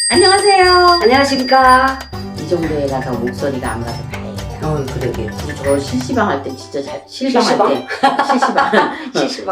안녕하세요. 안녕하십니까. 이 정도에 가서 목소리가 안 가서 다행이다. 그러게요. 저 실시방 할 때 진짜 실시방 실시방?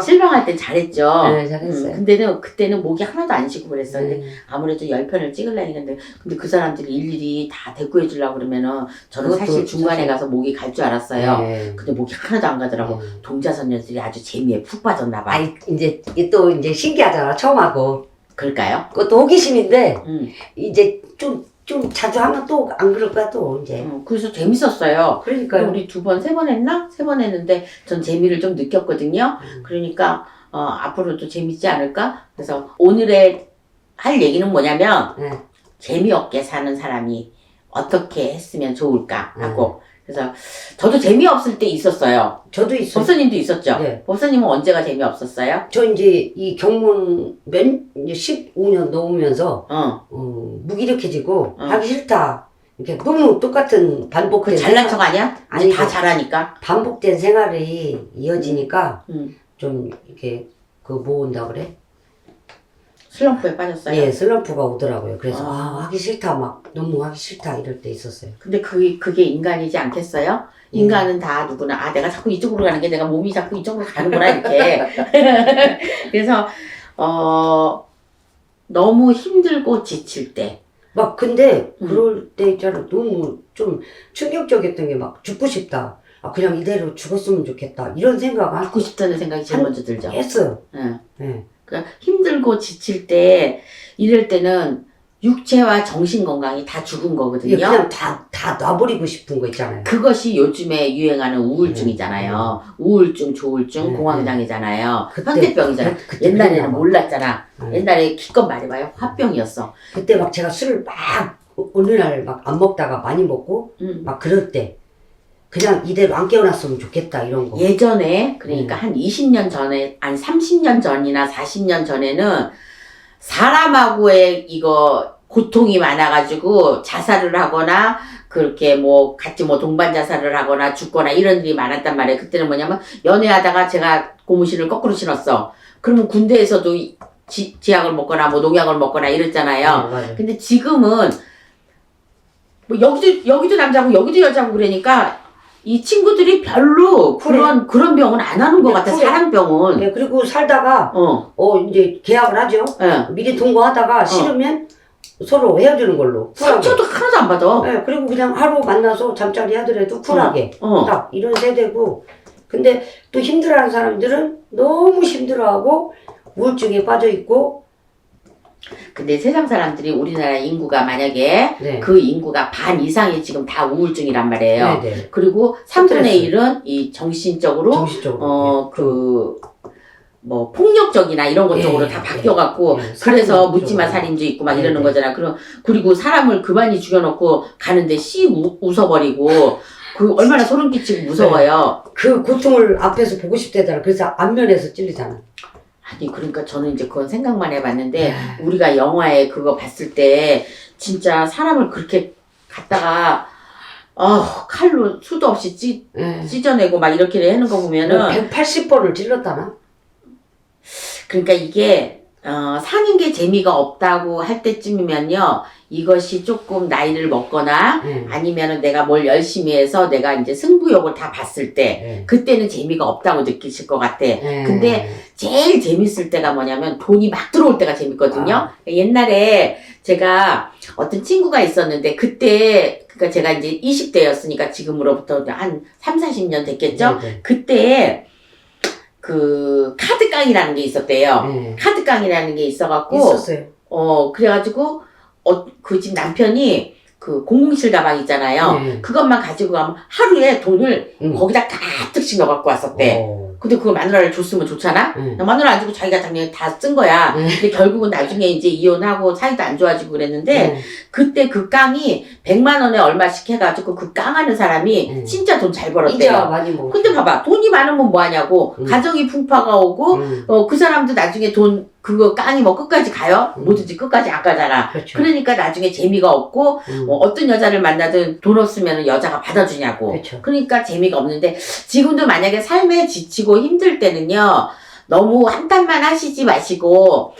실방할 때 잘했죠. 네, 잘했어요. 근데는 그때는 목이 하나도 안 쉬고 그랬어. 근데 네. 아무래도 10편을 찍으려니까 근데 그 사람들이 일일이 다 대꾸해 주려고 그러면은 저는 그것도 사실 중간에 진짜 가서 목이 갈 줄 알았어요. 네. 근데 목이 하나도 안 가더라고. 동자선녀들이 아주 재미에 푹 빠졌나 봐. 아이, 이제, 또 이제 신기하잖아, 처음 하고. 그럴까요? 그것도 호기심인데, 응. 이제 좀 자주 하면 또 안 그럴 거야, 또, 이제. 그래서 재밌었어요. 그러니까요. 우리 2번, 3번 했나? 3번 했는데 전 재미를 좀 느꼈거든요. 그러니까 앞으로도 재밌지 않을까? 그래서 오늘의 할 얘기는 뭐냐면 네. 재미없게 사는 사람이 어떻게 했으면 좋을까 하고 그래서 저도 재미없을 때 있었어요. 저도 있어요. 법사님도 있었죠? 네. 법사님은 언제가 재미없었어요? 저 이제 이 경문 이제 15년 넘으면서, 무기력해지고, 하기 싫다. 이렇게 너무 똑같은 반복된. 그 잘난 척 아니야? 아니, 이제 다 잘하니까. 반복된 생활이 이어지니까, 음. 좀 이렇게, 뭐 온다 그래? 슬럼프에 빠졌어요. 예, 슬럼프가 오더라고요. 그래서, 아. 하기 싫다, 막, 너무 하기 싫다, 이럴 때 있었어요. 근데 그게 인간이지 않겠어요? 인간은 다 누구나, 내가 자꾸 이쪽으로 가는 게 내가 몸이 자꾸 이쪽으로 가는구나, 이렇게. 그래서, 너무 힘들고 지칠 때. 막, 근데, 그럴 때 있잖아. 너무 좀 충격적이었던 게 막, 죽고 싶다. 그냥 이대로 죽었으면 좋겠다. 이런 생각 죽고 싶다는 생각이 제일 먼저 들죠. 했어요. 응. 네. 그러니까 힘들고 지칠 때, 이럴 때는 육체와 정신 건강이 다 죽은 거거든요. 그냥 다 놔버리고 싶은 거 있잖아요. 그것이 요즘에 유행하는 우울증이잖아요. 우울증, 조울증, 공황장애잖아요. 현대병이잖아요. 그때 옛날에는 그랬나 봐. 몰랐잖아. 옛날에 기껏 말해봐요. 화병이었어. 그때 막 제가 술을 막, 어느 날 막 안 먹다가 많이 먹고, 막 그럴 때, 그냥 이대로 안 깨어났으면 좋겠다, 이런 거. 예전에, 그러니까 한 20년 전에, 한 30년 전이나 40년 전에는 사람하고의 고통이 많아가지고 자살을 하거나 그렇게 같이 동반 자살을 하거나 죽거나 이런 일이 많았단 말이에요. 그때는 뭐냐면 연애하다가 제가 고무신을 거꾸로 신었어. 그러면 군대에서도 지약을 먹거나 농약을 먹거나 이랬잖아요. 맞아요. 근데 지금은 여기도 남자고 여기도 여자고 그러니까 이 친구들이 별로 그런 병은 안 하는 것 같아. 사랑병은. 네, 그리고 살다가, 이제 계약을 하죠. 예. 미리 동거하다가 싫으면 서로 헤어지는 걸로. 쿨하게. 상처도 하나도 안 받아. 네, 그리고 그냥 하루 만나서 잠자리 하더라도 쿨하게. 어. 딱 이런 세대고. 근데 또 힘들어하는 사람들은 너무 힘들어하고 우울증에 빠져있고. 근데 세상 사람들이 우리나라 인구가 만약에 네. 그 인구가 반 이상이 지금 다 우울증이란 말이에요. 네네. 그리고 3분의 1은 이 정신적으로 정신적으로. 폭력적이나 이런 것 예, 쪽으로 다 바뀌어갖고 예. 그래서 살인 묻지마 쪽으로. 살인도 있고 막 네, 이러는 네. 거잖아. 그리고 사람을 그만이 죽여놓고 가는데 웃어버리고 그 얼마나 소름 끼치고 무서워요. 그 고통을 앞에서 보고 싶대잖아. 그래서 앞면에서 찔리잖아. 아니 그러니까 저는 이제 그건 생각만 해봤는데 우리가 영화에 그거 봤을 때 진짜 사람을 그렇게 갖다가 칼로 수도 없이 찢어내고 막 이렇게 하는 거 보면은 180번을 찔렀다나? 그러니까 이게 사는 게 재미가 없다고 할 때쯤이면요 이것이 조금 나이를 먹거나 아니면은 내가 뭘 열심히 해서 내가 이제 승부욕을 다 봤을 때 그때는 재미가 없다고 느끼실 것 같아. 근데 제일 재밌을 때가 뭐냐면 돈이 막 들어올 때가 재밌거든요. 옛날에 제가 어떤 친구가 있었는데 그때 그러니까 제가 이제 20대였으니까 지금으로부터 한 3, 40년 됐겠죠? 네네. 그때 그 카드깡이라는 게 있었대요. 카드깡이라는 게 있어갖고 있었어요. 그래가지고 그 집 남편이 그 007 가방 있잖아요. 그것만 가지고 가면 하루에 돈을 거기다 가득씩 넣어갖고 왔었대. 근데 그거 마누라를 줬으면 좋잖아? 마누라 안 주고 자기가 당연히 다 쓴 거야. 근데 결국은 나중에 이제 이혼하고 사이도 안 좋아지고 그랬는데, 그때 그 깡이 100만 원에 얼마씩 해가지고 그 깡하는 사람이 진짜 돈 잘 벌었대요. 이자 많이 먹어. 근데 봐봐. 돈이 많으면 뭐하냐고. 가정이 풍파가 오고, 그 사람도 나중에 그거 깡이 끝까지 가요? 뭐든지 끝까지 안 가잖아. 그렇죠. 그러니까 나중에 재미가 없고, 어떤 여자를 만나든 돈 없으면 여자가 받아주냐고. 그렇죠. 그러니까 재미가 없는데, 지금도 만약에 삶에 지치고 힘들 때는요, 너무 한탄만 하시지 마시고,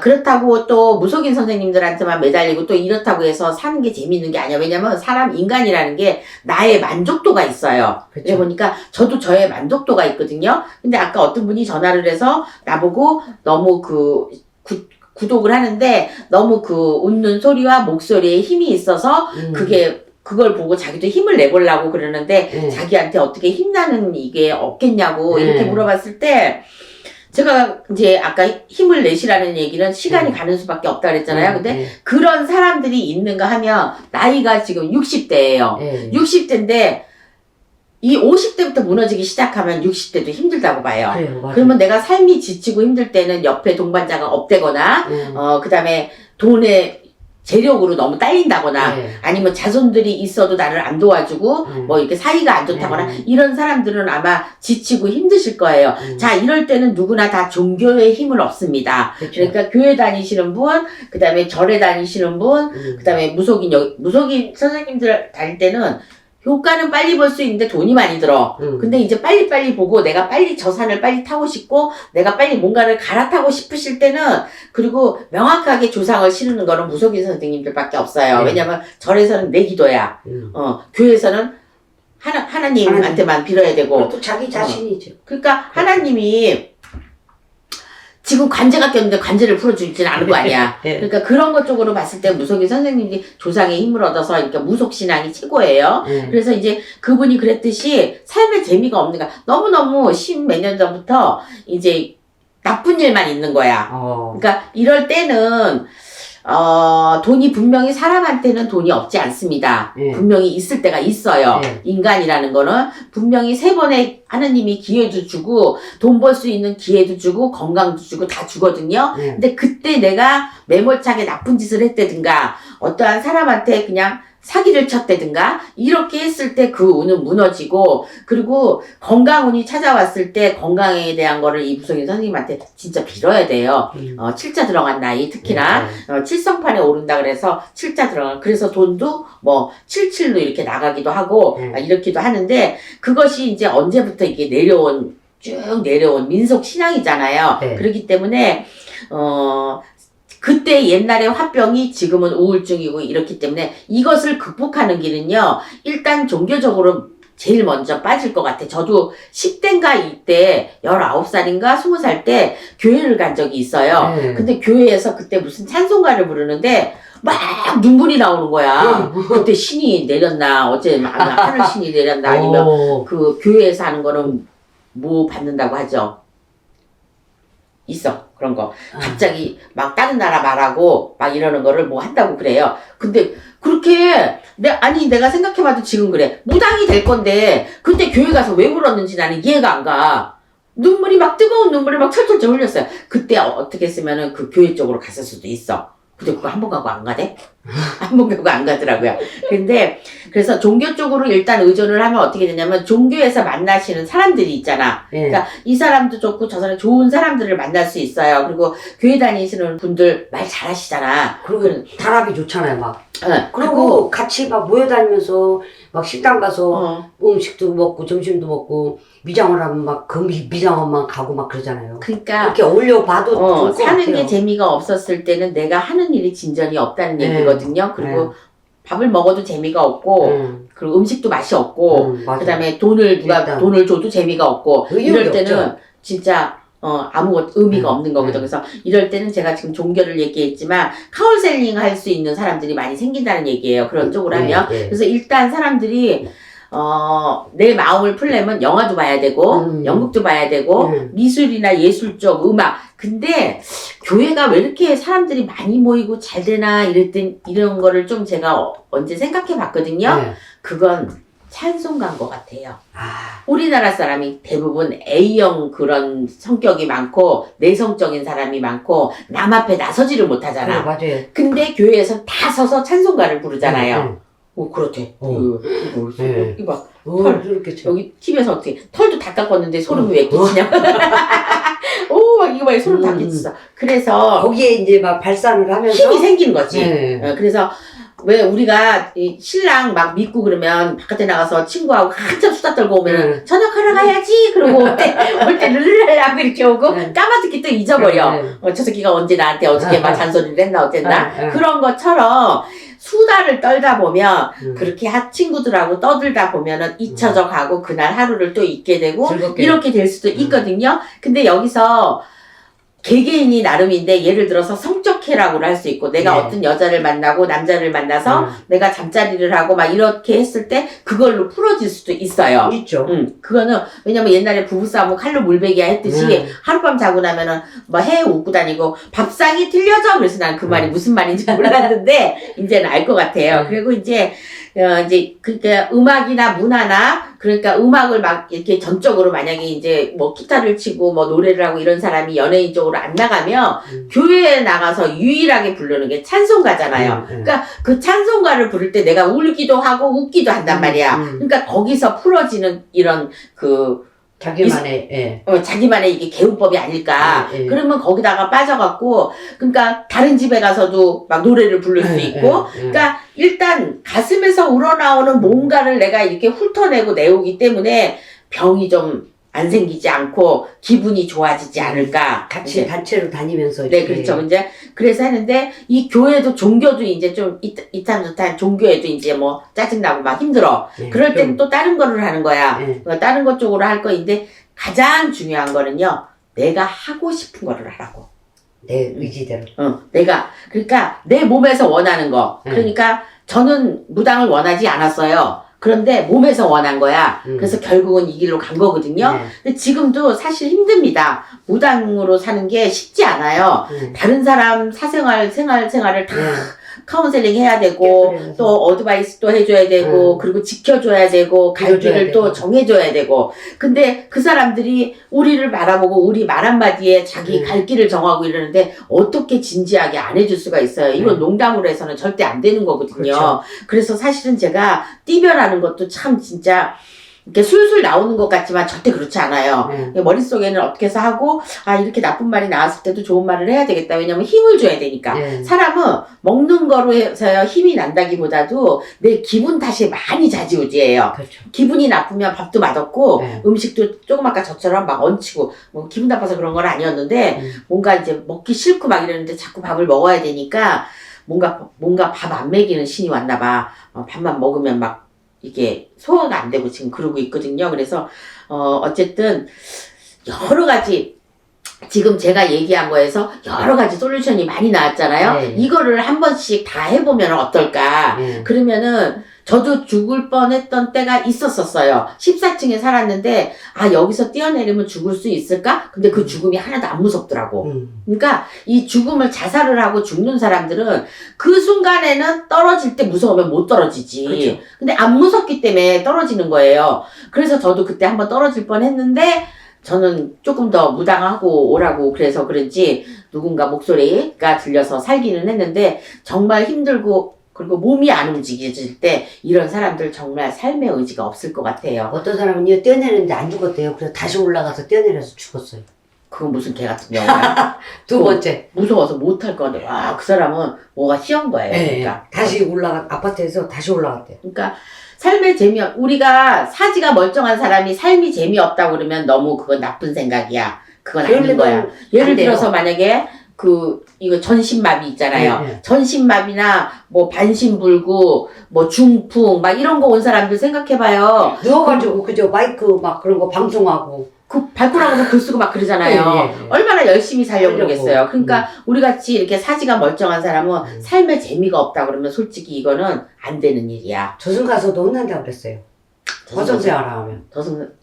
그렇다고 또 무속인 선생님들한테만 매달리고 또 이렇다고 해서 사는 게 재밌는 게 아니야. 왜냐면 사람, 인간이라는 게 나의 만족도가 있어요. 그쵸. 그래 보니까 저도 저의 만족도가 있거든요. 근데 아까 어떤 분이 전화를 해서 나보고 너무 구독을 하는데 너무 웃는 소리와 목소리에 힘이 있어서 그걸 보고 자기도 힘을 내보려고 그러는데 자기한테 어떻게 힘나는 이게 없겠냐고 이렇게 물어봤을 때 제가 이제 아까 힘을 내시라는 얘기는 시간이 가는 수밖에 없다 그랬잖아요. 근데 그런 사람들이 있는가 하면 나이가 지금 60대예요. 60대인데 이 50대부터 무너지기 시작하면 60대도 힘들다고 봐요. 그래요, 맞아요. 그러면 내가 삶이 지치고 힘들 때는 옆에 동반자가 없대거나 그다음에 돈에 재력으로 너무 딸린다거나 아니면 자손들이 있어도 나를 안 도와주고 뭐 이렇게 사이가 안 좋다거나 이런 사람들은 아마 지치고 힘드실 거예요. 자, 이럴 때는 누구나 다 종교의 힘을 얻습니다. 그쵸. 그러니까 교회 다니시는 분, 그다음에 절에 다니시는 분, 그다음에 무속인 선생님들 다닐 때는 효과는 빨리 볼 수 있는데 돈이 많이 들어. 근데 이제 빨리빨리 보고 내가 빨리 저 산을 빨리 타고 싶고 내가 빨리 뭔가를 갈아타고 싶으실 때는 그리고 명확하게 조상을 치르는 거는 무속인 선생님들밖에 없어요. 왜냐면 절에서는 내 기도야. 교회에서는 하나님한테만 빌어야 되고. 그것도 자기 자신이죠. 그러니까 하나님이 지금 관제가 꼈는데 관제를 풀어주지는 않은 거 아니야. 그러니까 그런 것 쪽으로 봤을 때 무속인 선생님들이 조상의 힘을 얻어서 그러니까 무속신앙이 최고예요. 그래서 이제 그분이 그랬듯이 삶의 재미가 없는 거야. 너무너무 십몇 년 전부터 이제 나쁜 일만 있는 거야. 그러니까 이럴 때는 돈이 분명히 사람한테는 돈이 없지 않습니다. 분명히 있을 때가 있어요. 인간이라는 거는 분명히 세 번의 하느님이 기회도 주고 돈 벌 수 있는 기회도 주고 건강도 주고 다 주거든요. 근데 그때 내가 매몰차게 나쁜 짓을 했다든가 어떠한 사람한테 그냥 사기를 쳤다든가 이렇게 했을 때 그 운은 무너지고 그리고 건강운이 찾아왔을 때 건강에 대한 거를 이 무속인 선생님한테 진짜 빌어야 돼요. 칠자 들어간 나이 특히나 칠성판에 오른다 그래서 칠자 들어간 그래서 돈도 뭐 칠칠로 이렇게 나가기도 하고 이렇기도 하는데 그것이 이제 언제부터 이게 쭉 내려온 민속 신앙이잖아요. 그렇기 때문에 그때 옛날에 화병이 지금은 우울증이고 이렇기 때문에 이것을 극복하는 길은요. 일단 종교적으로 제일 먼저 빠질 것 같아. 저도 10대인가 이때 19살인가 20살 때 교회를 간 적이 있어요. 근데 교회에서 그때 무슨 찬송가를 부르는데 막 눈물이 나오는 거야. 그때 신이 내렸나 어째 하늘 신이 내렸나 아니면 그 교회에서 하는 거는 뭐 받는다고 하죠. 있어 그런 거 갑자기 막 다른 나라 말하고 막 이러는 거를 뭐 한다고 그래요. 근데 그렇게 내가 생각해봐도 지금 그래. 무당이 될 건데 그때 교회 가서 왜 울었는지 나는 이해가 안 가. 뜨거운 눈물이 막 철철철 흘렸어요. 그때 어떻게 했으면은 그 교회 쪽으로 갔을 수도 있어. 근데 그거 한 번 가고 안 가대? 한 번 가고 안 가더라고요. 근데 그래서 종교 쪽으로 일단 의존을 하면 어떻게 되냐면 종교에서 만나시는 사람들이 있잖아. 그러니까 이 사람도 좋고 저 사람 좋은 사람들을 만날 수 있어요. 그리고 교회 다니시는 분들 말 잘하시잖아. 그리고 단합이 좋잖아요, 막. 네. 그리고 같이 막 모여다니면서 막 식당 가서 음식도 먹고 점심도 먹고 미장원 하면 막 그 미장원만 가고 막 그러잖아요. 그러니까 이렇게 올려봐도 좋을 것 사는 같아요. 게 재미가 없었을 때는 내가 하는 일이 진전이 없다는 얘기거든요. 그리고 밥을 먹어도 재미가 없고 그리고 음식도 맛이 없고 그다음에 누가 돈을 줘도 재미가 없고 이럴 때는 없죠. 진짜 아무 의미가 없는 거거든. 그래서 이럴 때는 제가 지금 종교를 얘기했지만 카운셀링 할 수 있는 사람들이 많이 생긴다는 얘기예요. 그런 쪽으로 하면. 그래서 일단 사람들이 내 마음을 풀려면 영화도 봐야 되고 연극도 봐야 되고 미술이나 예술 쪽 음악. 근데 교회가 왜 이렇게 사람들이 많이 모이고 잘 되나 이런 거를 좀 제가 언제 생각해 봤거든요. 그건 찬송가인 것 같아요. 우리나라 사람이 대부분 A형 그런 성격이 많고 내성적인 사람이 많고 남 앞에 나서지를 못하잖아. 맞아요. 근데 교회에서 다 서서 찬송가를 부르잖아요. 그렇대. 이봐. 여기 TV에서 어떻게 털도 다 깎았는데 소름이 왜 끼치냐. 이거 봐, 소름 다 끼쳤어. 그래서 거기에 이제 막 발산을 하면서 힘이 생기는 거지. 그래서 왜 우리가 이 신랑 막 믿고 그러면 바깥에 나가서 친구하고 한참 수다 떨고 오면 저녁하러 가야지 그러고 올때 르르르하고 이렇게 오고 까마득히 또 잊어버려. 저 새끼가 언제 나한테 어저께 막 잔소리를 했나 어쨌나 그런 것처럼 수다를 떨다 보면 그렇게 친구들하고 떠들다 보면은 잊혀져 가고 그날 하루를 또 있게 되고 즐겁게. 이렇게 될 수도 있거든요. 근데 여기서 개개인이 나름인데 예를 들어서 성적해라고 할 수 있고 내가 어떤 여자를 만나고 남자를 만나서 내가 잠자리를 하고 막 이렇게 했을 때 그걸로 풀어질 수도 있어요. 있죠. 그거는 왜냐면 옛날에 부부싸움 칼로 물베기야 했듯이 하룻밤 자고 나면은 뭐 해 웃고 다니고 밥상이 틀려져 그래서 난 그 말이 무슨 말인지 몰랐는데 이제는 알 것 같아요. 그리고 이제 그러니까 음악이나 문화나 그러니까 음악을 막 이렇게 전적으로 만약에 이제 뭐 기타를 치고 뭐 노래를 하고 이런 사람이 연예인 쪽으로 안 나가면 교회에 나가서 유일하게 부르는 게 찬송가잖아요. 그러니까 그 찬송가를 부를 때 내가 울기도 하고 웃기도 한단 말이야. 그러니까 거기서 풀어지는 이런 자기만의 자기만의 이게 개운법이 아닐까. 그러면 거기다가 빠져갖고, 그러니까 다른 집에 가서도 막 노래를 부를 수 있고, 그러니까 일단 가슴에서 우러나오는 뭔가를 내가 이렇게 훑어내고 내오기 때문에 병이 좀 안 생기지 않고 기분이 좋아지지 않을까. 같이 단체로 다니면서. 네, 그렇죠. 이제 그래서 했는데 이 교회도 종교도 이제 좀 이탄저탄 종교에도 이제 뭐 짜증나고 막 힘들어. 그럴 때는 또 다른 거를 하는 거야. 다른 것 쪽으로 할 거인데 가장 중요한 거는요. 내가 하고 싶은 거를 하라고. 내 의지대로. 내가 그러니까 내 몸에서 원하는 거. 그러니까 저는 무당을 원하지 않았어요. 그런데 몸에서 원한 거야. 그래서 결국은 이 길로 간 거거든요. 근데 지금도 사실 힘듭니다. 무당으로 사는 게 쉽지 않아요. 다른 사람 생활을 다 카운셀링 해야 되고 또 어드바이스도 해줘야 되고 그리고 지켜줘야 되고 갈 길을 또 정해줘야 되고 근데 그 사람들이 우리를 바라보고 우리 말 한마디에 자기 갈 길을 정하고 이러는데 어떻게 진지하게 안 해줄 수가 있어요. 이건 농담으로 해서는 절대 안 되는 거거든요. 그렇죠. 그래서 사실은 제가 띠별하는 것도 참 진짜 이렇게 술술 나오는 것 같지만 절대 그렇지 않아요. 머릿속에는 어떻게 해서 하고 이렇게 나쁜 말이 나왔을 때도 좋은 말을 해야 되겠다. 왜냐면 힘을 줘야 되니까. 사람은 먹는 거로 해서 힘이 난다기보다도 내 기분 탓이 많이 좌지우지해요. 그렇죠. 기분이 나쁘면 밥도 맛없고 음식도 조금 아까 저처럼 막 얹히고 뭐 기분 나빠서 그런 건 아니었는데 뭔가 이제 먹기 싫고 막 이러는데 자꾸 밥을 먹어야 되니까 뭔가 밥 안 먹이는 신이 왔나 봐. 밥만 먹으면 막 이게 소화가 안 되고 지금 그러고 있거든요. 그래서 어쨌든 여러 가지 지금 제가 얘기한 거에서 여러 가지 솔루션이 많이 나왔잖아요. 이거를 한 번씩 다 해보면 어떨까. 그러면은 저도 죽을 뻔했던 때가 있었어요. 14층에 살았는데 여기서 뛰어내리면 죽을 수 있을까? 근데 그 죽음이 하나도 안 무섭더라고. 그러니까 이 죽음을 자살을 하고 죽는 사람들은 그 순간에는 떨어질 때 무서우면 못 떨어지지. 그렇죠. 근데 안 무섭기 때문에 떨어지는 거예요. 그래서 저도 그때 한번 떨어질 뻔했는데 저는 조금 더 무당하고 오라고 그래서 그런지 누군가 목소리가 들려서 살기는 했는데 정말 힘들고 그리고 몸이 안 움직여질 때 이런 사람들 정말 삶의 의지가 없을 것 같아요. 어떤 사람은 뛰어내리는데 안 죽었대요. 그래서 다시 올라가서 뛰어내려서 죽었어요. 그건 무슨 개 같은 경우야. 두 번째. 무서워서 못할 건데 그 사람은 뭐가 쉬운 거예요. 그러니까. 다시 아파트에서 다시 올라갔대요. 그러니까 삶의 우리가 사지가 멀쩡한 사람이 삶이 재미없다고 그러면 너무 그건 나쁜 생각이야. 그건 아닌 거야. 예를 들어서 만약에 이거 전신마비 있잖아요. 전신마비나 뭐 반신불구, 뭐 중풍 막 이런 거 온 사람들 생각해봐요. 누워가지고 그저 마이크 막 그런 거 방송하고 발코라고 글 쓰고 막 그러잖아요. 얼마나 열심히 살려고 그러겠어요. 그러니까 우리 같이 이렇게 사지가 멀쩡한 사람은 삶에 재미가 없다 그러면 솔직히 이거는 안 되는 일이야. 저승 가서도 혼난다고 그랬어요. 저승생활 하면.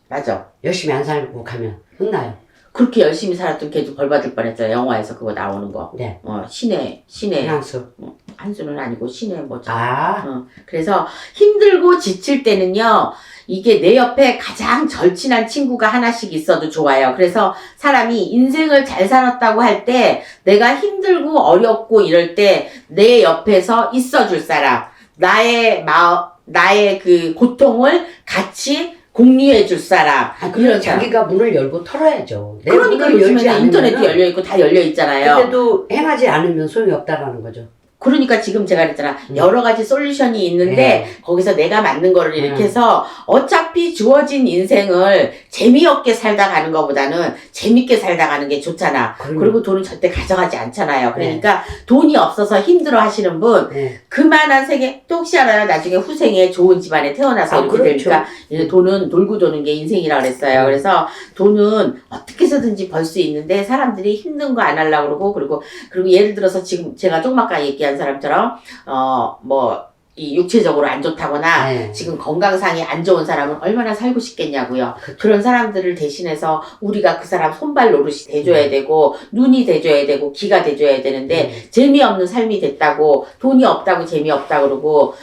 맞아. 열심히 안 살고 가면 혼나요. 그렇게 열심히 살았던 걔도 벌 받을 뻔했잖아요. 영화에서 그거 나오는 거. 신의 한수. 한수는 아니고 신의 뭐죠. 그래서 힘들고 지칠 때는요. 이게 내 옆에 가장 절친한 친구가 하나씩 있어도 좋아요. 그래서 사람이 인생을 잘 살았다고 할 때 내가 힘들고 어렵고 이럴 때 내 옆에서 있어줄 사람, 나의 그 고통을 같이 공유해 줄 사람. 그럼 자기가 문을 열고 털어야죠. 그러니까 요즘에는 인터넷도 열려있고 다 열려있잖아요. 근데도 행하지 않으면 소용이 없다라는 거죠. 그러니까 지금 제가 그랬잖아. 여러 가지 솔루션이 있는데 거기서 내가 맞는 거를 이렇게 해서 어차피 주어진 인생을 재미없게 살다 가는 것보다는 재밌게 살다 가는 게 좋잖아. 그리고 돈은 절대 가져가지 않잖아요. 그러니까 돈이 없어서 힘들어 하시는 분 그만한 세계 또 혹시 알아요? 나중에 후생에 좋은 집안에 태어나서 이렇게 되니까 돈은 돌고 도는 게 인생이라 그랬어요. 그래서 돈은 어떻게 해서든지 벌 수 있는데 사람들이 힘든 거 안 하려고 그러고 그리고 예를 들어서 지금 제가 조금 아까 얘기한 사람처럼 이 육체적으로 안 좋다거나 지금 건강상이 안 좋은 사람은 얼마나 살고 싶겠냐고요. 그런 사람들을 대신해서 우리가 그 사람 손발 노릇이 돼줘야 되고 눈이 돼줘야 되고 귀가 돼줘야 되는데 재미없는 삶이 됐다고 돈이 없다고 재미없다고 그러고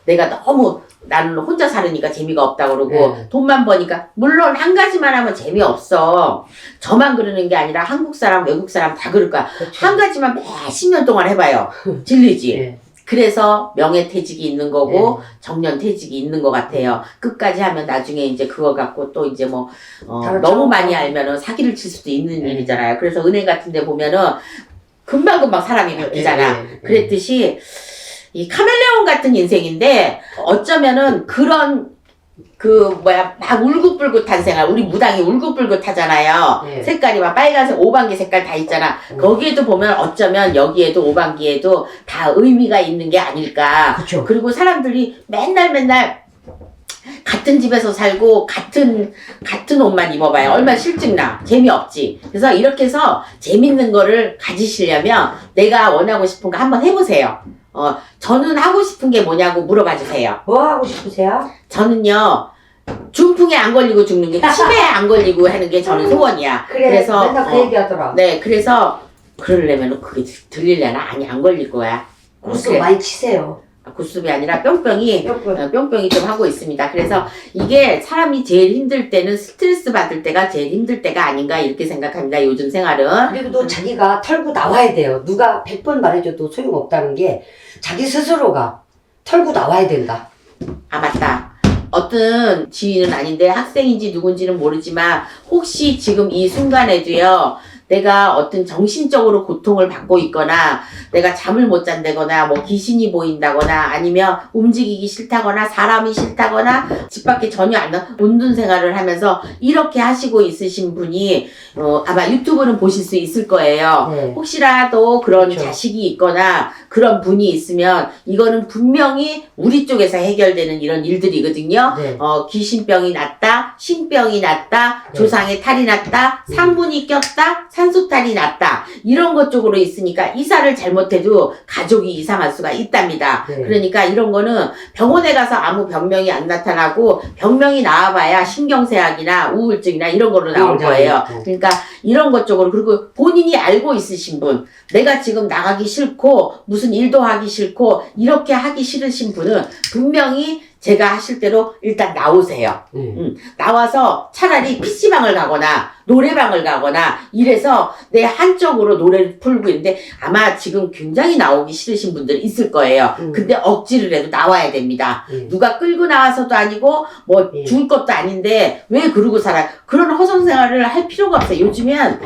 내가 너무 나는 혼자 살으니까 재미가 없다고 그러고 돈만 버니까 물론 한 가지만 하면 재미없어. 저만 그러는 게 아니라 한국 사람 외국 사람 다 그럴 거야. 한 가지만 몇십 년 동안 해봐요. 질리지. 그래서 명예퇴직이 있는 거고 정년퇴직이 있는 것 같아요. 끝까지 하면 나중에 이제 그거 갖고 또 이제 너무 많이 알면은 사기를 칠 수도 있는 일이잖아요. 그래서 은행 같은 데 보면은 금방금방 사람이 바뀌잖아. 그랬듯이 이 카멜레온 같은 인생인데 어쩌면은 그런 막 울긋불긋한 생활, 우리 무당이 울긋불긋하잖아요. 색깔이 막 빨간색, 오방기 색깔 다 있잖아. 거기에도 보면 어쩌면 여기에도 오방기에도 다 의미가 있는 게 아닐까. 그쵸. 그리고 사람들이 맨날 같은 집에서 살고 같은 옷만 입어봐요. 얼마나 실증나. 재미없지. 그래서 이렇게 해서 재밌는 거를 가지시려면 내가 원하고 싶은 거 한번 해보세요. 저는 하고 싶은 게 뭐냐고 물어봐 주세요. 뭐 하고 싶으세요? 저는요, 중풍에 안 걸리고 죽는 게, 치매에 안 걸리고 하는 게 저는 소원이야. 그래서 맨날 그 얘기하더라. 네, 그래서 그러려면 그게 들리려나? 아니, 안 걸릴 거야. 구슬 많이 치세요. 구습이 아니라 뿅뿅이 좀 하고 있습니다. 그래서 이게 사람이 제일 힘들 때는 스트레스 받을 때가 제일 힘들 때가 아닌가 이렇게 생각합니다. 요즘 생활은. 그리고 또 자기가 털고 나와야 돼요. 누가 100번 말해줘도 소용없다는 게 자기 스스로가 털고 나와야 된다. 아, 맞다. 어떤 지인은 아닌데 학생인지 누군지는 모르지만 혹시 지금 이 순간에도요, 내가 어떤 정신적으로 고통을 받고 있거나 내가 잠을 못 잔다거나 귀신이 보인다거나 아니면 움직이기 싫다거나 사람이 싫다거나 집 밖에 전혀 안 나가 곤둔 생활을 하면서 이렇게 하시고 있으신 분이 아마 유튜브는 보실 수 있을 거예요. 혹시라도 그런 자식이 있거나 그런 분이 있으면 이거는 분명히 우리 쪽에서 해결되는 이런 일들이거든요. 귀신병이 났다, 신병이 났다, 조상의 탈이 났다, 상분이 꼈다, 산소탈이 났다, 이런 것 쪽으로 있으니까 이사를 잘못해도 가족이 이상할 수가 있답니다. 그러니까 이런 거는 병원에 가서 아무 병명이 안 나타나고 병명이 나와봐야 신경쇠약이나 우울증이나 이런 거로 나올 거예요. 그러니까 이런 것 쪽으로. 그리고 본인이 알고 있으신 분, 내가 지금 나가기 싫고 무슨 일도 하기 싫고 이렇게 하기 싫으신 분은 분명히 제가 하실 대로 일단 나오세요. 나와서 차라리 PC방을 가거나 노래방을 가거나 이래서 내 한쪽으로 노래를 풀고 있는데 아마 지금 굉장히 나오기 싫으신 분들 있을 거예요. 근데 억지를 해도 나와야 됩니다. 누가 끌고 나와서도 아니고 죽을 것도 아닌데 왜 그러고 살아요? 그런 허송생활을 할 필요가 없어요. 요즘엔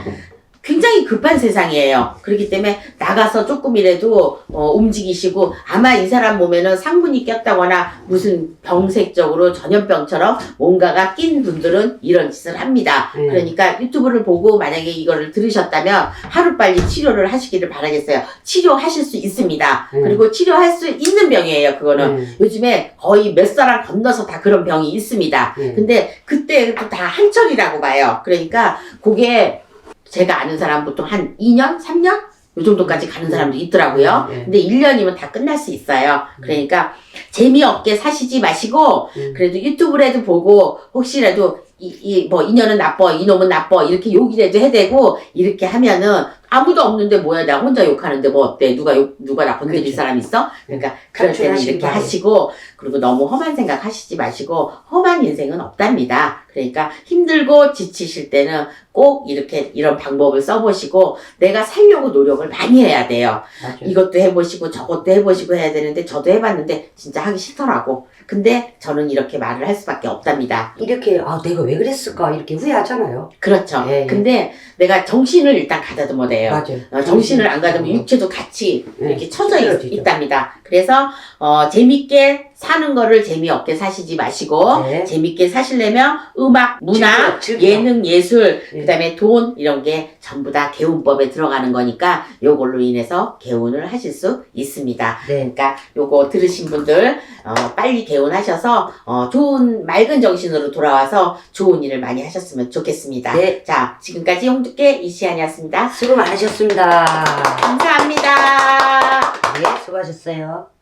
굉장히 급한 세상이에요. 그렇기 때문에 나가서 조금이라도 움직이시고 아마 이 사람 몸에는 상분이 꼈다거나 무슨 병색적으로 전염병처럼 뭔가가 낀 분들은 이런 짓을 합니다. 그러니까 유튜브를 보고 만약에 이거를 들으셨다면 하루빨리 치료를 하시기를 바라겠어요. 치료하실 수 있습니다. 그리고 치료할 수 있는 병이에요. 그거는 요즘에 거의 몇 사람 건너서 다 그런 병이 있습니다. 근데 그때 다 한철이라고 봐요. 그러니까 그게 제가 아는 사람 보통 한 2년? 3년? 요 정도까지 가는 사람도 있더라고요. 근데 1년이면 다 끝날 수 있어요. 그러니까 재미없게 사시지 마시고 그래도 유튜브라도 보고 혹시라도 이년은 나빠, 이놈은 나빠 이렇게 욕이라도 해대고 이렇게 하면은 아무도 없는데 뭐야 나 혼자 욕하는데 뭐 어때? 누가 나 건드릴 사람 있어? 그러니까 그럴 때는 이렇게 하시고 그리고 너무 험한 생각 하시지 마시고 험한 인생은 없답니다. 그러니까 힘들고 지치실 때는 꼭 이런 방법을 써보시고 내가 살려고 노력을 많이 해야 돼요. 맞아요. 이것도 해보시고 저것도 해보시고 해야 되는데 저도 해봤는데 진짜 하기 싫더라고. 근데 저는 이렇게 말을 할 수밖에 없답니다. 이렇게 내가 왜 그랬을까 이렇게 후회하잖아요. 그렇죠. 근데 내가 정신을 일단 가다듬어야 돼요. 맞아요. 정신을 안 가지면 육체도 같이 네. 이렇게 처져 힘들어지죠. 있답니다. 그래서 재밌게 사는 거를 재미없게 사시지 마시고 네. 재밌게 사시려면 음악, 문화, 즐겨. 예능, 예술, 네. 그다음에 돈 이런 게 전부 다 개운법에 들어가는 거니까 요걸로 인해서 개운을 하실 수 있습니다. 네. 그러니까 요거 들으신 분들 빨리 개운하셔서 좋은 맑은 정신으로 돌아와서 좋은 일을 많이 하셨으면 좋겠습니다. 네. 자, 지금까지 홍두깨 이시안이었습니다. 수고 많으셨습니다. 감사합니다. 네, 수고하셨어요.